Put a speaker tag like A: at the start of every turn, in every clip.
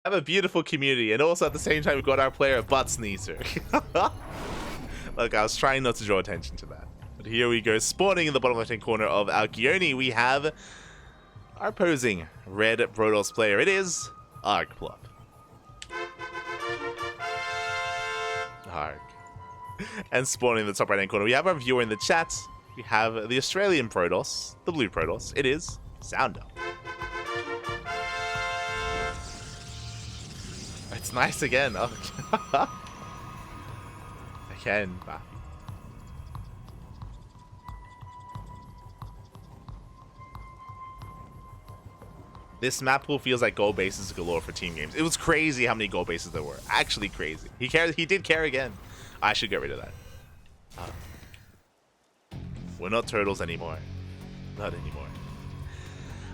A: have a beautiful community, and also at the same time, we've got our player Butt Sneezer. Look, I was trying not to draw attention to that. But here we go, spawning in the bottom left-hand corner of our Gioni, we have our opposing red Brodos player. It is ArgPlop. Arg. And spawning in the top right-hand corner, we have our viewer in the chat. We have the Australian Protoss, the blue Protoss. It is Saundo. It's nice again. Oh. Again. This map pool feels like gold bases galore for team games. It was crazy how many gold bases there were. Actually crazy. He did care again. I should get rid of that. We're not turtles anymore. Not anymore.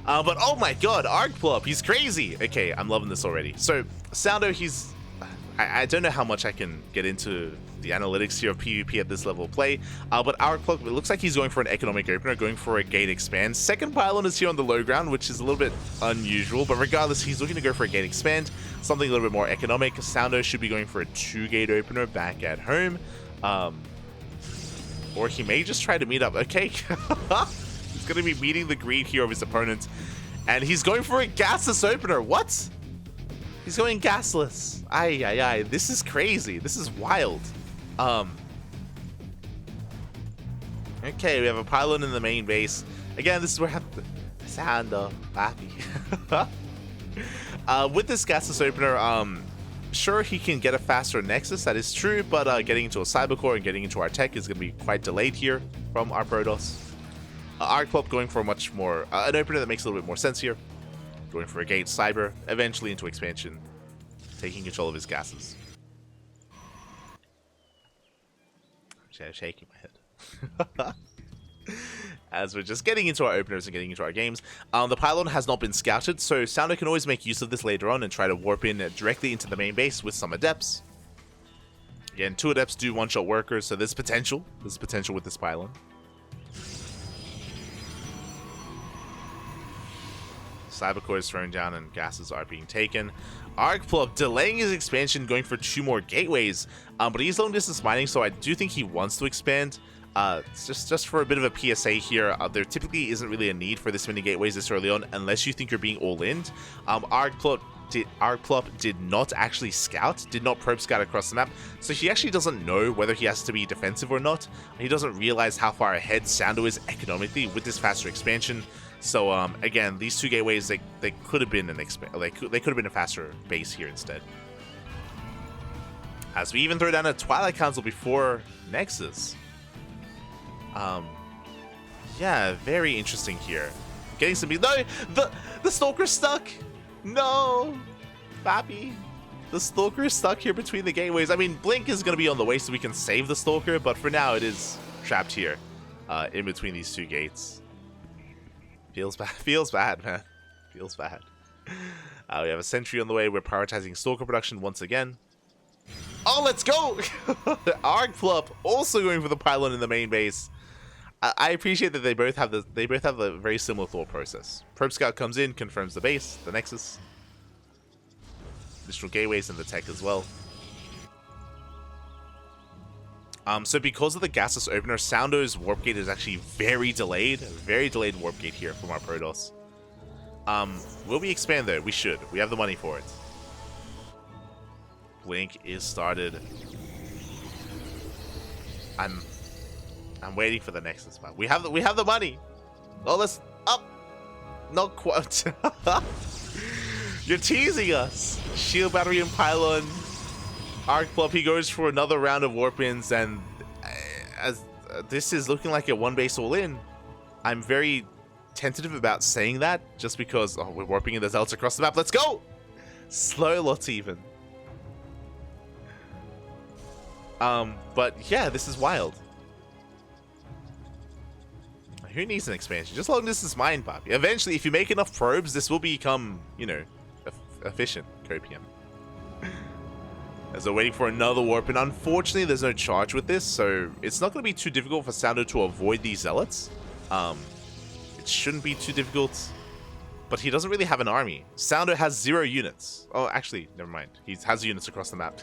A: But oh my god, ArgPlop, he's crazy. Okay, I'm loving this already. So, Saundo, he's... I don't know how much I can get into the analytics here of PvP at this level of play, but ArgPlop, it looks like he's going for an economic opener, going for a gate expand. Second pylon is here on the low ground, which is a little bit unusual, but regardless, he's looking to go for a gate expand, something a little bit more economic. Saundo should be going for a 2-gate opener back at home, or he may just try to meet up. Okay, he's going to be meeting the greed here of his opponent, and he's going for a gasless opener. What? He's going gasless. Ay, ay, ay. This is crazy. This is wild. Okay, we have a pylon in the main base. Again, this is where I have the Saundo happy. With this gasless opener, sure, he can get a faster Nexus, that is true, but getting into a Cybercore and getting into our tech is going to be quite delayed here from our Protoss. ArgPlop going for a much more, an opener that makes a little bit more sense here. Going for a gate cyber, eventually into expansion, taking control of his gases. I'm shaking my head. As we're just getting into our openers and getting into our games. The pylon has not been scouted, so Saundo can always make use of this later on and try to warp in directly into the main base with some adepts. Again, 2 adepts do one-shot workers, so there's potential. There's potential with this pylon. Cybercore is thrown down and gases are being taken. ArgPlop delaying his expansion, going for 2 more gateways, but he's long distance mining, so I do think he wants to expand. Just for a bit of a PSA here, there typically isn't really a need for this many gateways this early on unless you think you're being all-in. ArgPlop did not actually scout, did not probe scout across the map, so he actually doesn't know whether he has to be defensive or not. He doesn't realize how far ahead Saundo is economically with this faster expansion. So again, these 2 gateways, they could have been they could have been a faster base here instead. As we even throw down a Twilight Council before Nexus. Yeah, very interesting here. Getting some... No! The Stalker's stuck! No! Bappy. The Stalker is stuck here between the gateways. I mean, Blink is going to be on the way so we can save the Stalker, but for now it is trapped here in between these 2 gates. Feels bad, man. Feels bad. We have a sentry on the way. We're prioritizing Stalker production once again. Oh, let's go! ArgPlop also going for the pylon in the main base. I appreciate that they both have a very similar thought process. Probe Scout comes in, confirms the base, the Nexus. Additional gateways and the tech as well. So because of the gasless opener, Saundo's warp gate is actually very delayed warp gate here from our Protoss. Will we expand though? We should. We have the money for it. Blink is started. I'm waiting for the Nexus, man. We have the money. Oh, let's up. Not quite. You're teasing us. Shield battery and pylon. ArgPlop, he goes for another round of warp-ins, and as this is looking like a 1 base all-in, I'm very tentative about saying that, just because we're warping in the Zealots across the map. Let's go! Slow lots even. But yeah, this is wild. Who needs an expansion? Just long distance mine, Poppy. Eventually, if you make enough probes, this will become, you know, efficient. Copium. As they're waiting for another warp, and unfortunately there's no charge with this, so it's not going to be too difficult for Saundo to avoid these Zealots. It shouldn't be too difficult. but he doesn't really have an army. Saundo has 0 units. Oh, actually, never mind. He has units across the map.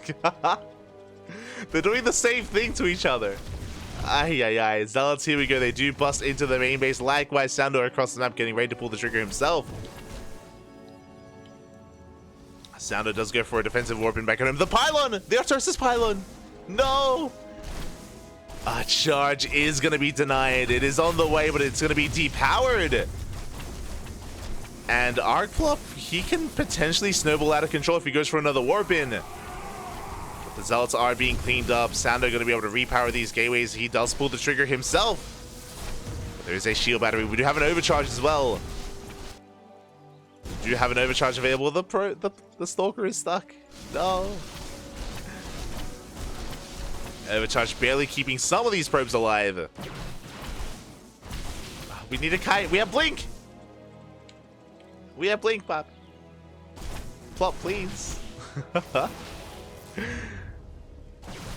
A: They're doing the same thing to each other. Ay, ay, ay. Zealots, here we go. They do bust into the main base. Likewise, Saundo across the map getting ready to pull the trigger himself. Saundo does go for a defensive warping back at him. The pylon! The Artosis pylon! No! A charge is going to be denied. It is on the way, but it's going to be depowered. And ArgPlop, he can potentially snowball out of control if he goes for another warp in. But the Zealots are being cleaned up. Saundo going to be able to repower these gateways. He does pull the trigger himself. But there is a shield battery. We do have an overcharge as well. Do you have an overcharge available? The Stalker is stuck. No. Overcharge barely keeping some of these probes alive. We need a kite. We have Blink. We have Blink, Pop. Plop, please.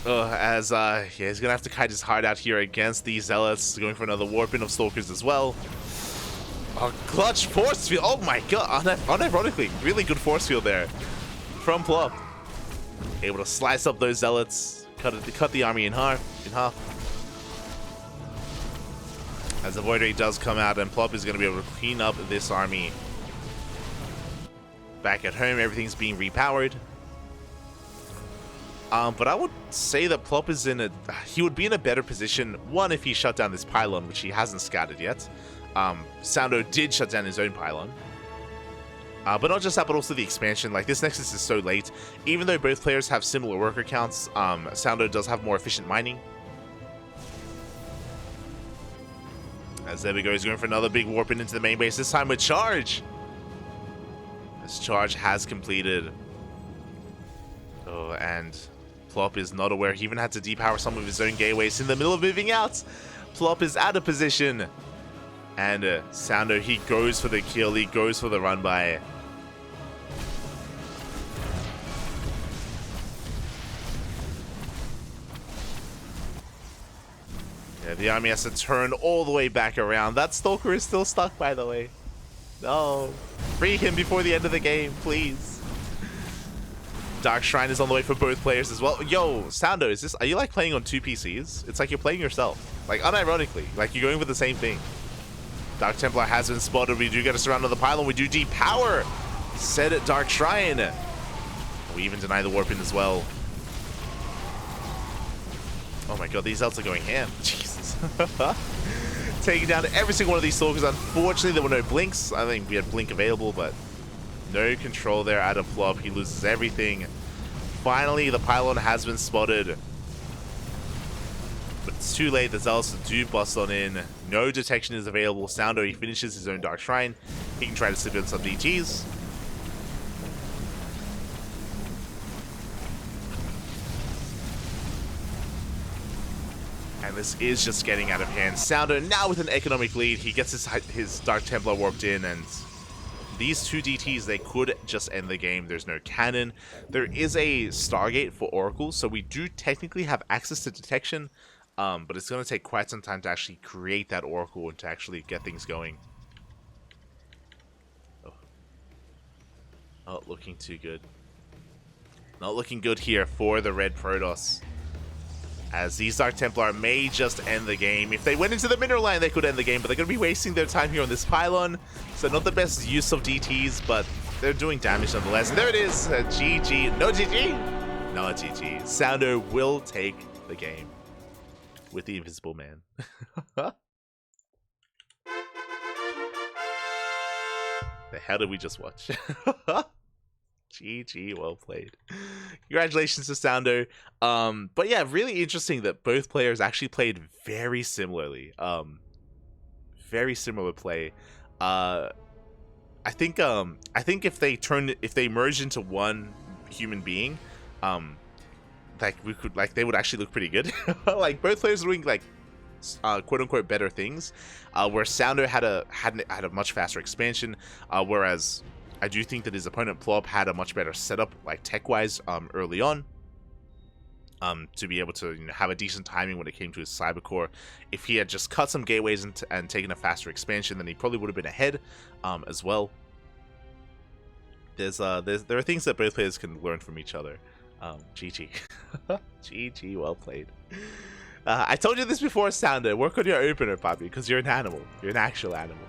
A: Yeah, he's gonna have to kite his heart out here against these Zealots. Going for another warping of Stalkers as well. Oh, clutch force field. Oh my god. Unironically, really good force field there from Plop. Able to slice up those Zealots. Cut the army in half. As the Void Ray does come out, and Plop is going to be able to clean up this army. Back at home, everything's being repowered. But I would say that Plop is he would be in a better position, one, if he shut down this pylon, which he hasn't scattered yet. Saundo did shut down his own pylon. But not just that, but also the expansion. Like, this Nexus is so late. Even though both players have similar worker counts, Saundo does have more efficient mining. As there we go, he's going for another big warp into the main base, this time with charge. This charge has completed. Oh, and Plop is not aware. He even had to depower some of his own gateways in the middle of moving out. Plop is out of position. And Saundo, he goes for the kill. He goes for the run by. Yeah, the army has to turn all the way back around. That Stalker is still stuck, by the way. No. Free him before the end of the game, please. Dark Shrine is on the way for both players as well. Yo, Saundo, are you like playing on 2 PCs? It's like you're playing yourself. Like, unironically. Like, you're going for the same thing. Dark Templar has been spotted. We do get a surround on the pylon. We do depower. Set at Dark Shrine. We even deny the warp in as well. Oh my god, these elves are going ham. Jesus. Taking down every single one of these Stalkers. Unfortunately, there were no blinks. I think we had blink available, but no control there out of Plop. He loses everything. Finally, the pylon has been spotted. But it's too late. The Zealots do bust on in. No detection is available. Saundo, he finishes his own Dark Shrine. He can try to slip in some DTs. And this is just getting out of hand. Saundo now with an economic lead. He gets his Dark Templar warped in, and these 2 DTs, they could just end the game. There's no cannon. There is a Stargate for Oracles, so we do technically have access to detection. But it's going to take quite some time to actually create that Oracle and to actually get things going. Oh, not looking too good. Not looking good here for the Red Protoss. As these Dark Templar may just end the game. If they went into the mineral line, they could end the game, but they're going to be wasting their time here on this pylon. So not the best use of DTs, but they're doing damage nonetheless. And there it is. GG. No GG. No GG. Saundo will take the game with the Invisible Man. The hell did we just watch? GG, well played. Congratulations to Saundo. But yeah, really interesting that both players actually played very similarly. Very similar play. I think if they merged into one human being, they would actually look pretty good. Like, both players are doing like quote unquote better things. Where Saundo had a much faster expansion, whereas I do think that his opponent Plop had a much better setup, like tech-wise, early on, to be able to have a decent timing when it came to his Cybercore. If he had just cut some gateways and taken a faster expansion, then he probably would have been ahead as well. there are things that both players can learn from each other. GG. GG, well played. I told you this before, Saundo. Work on your opener, Bobby, because you're an animal. You're an actual animal.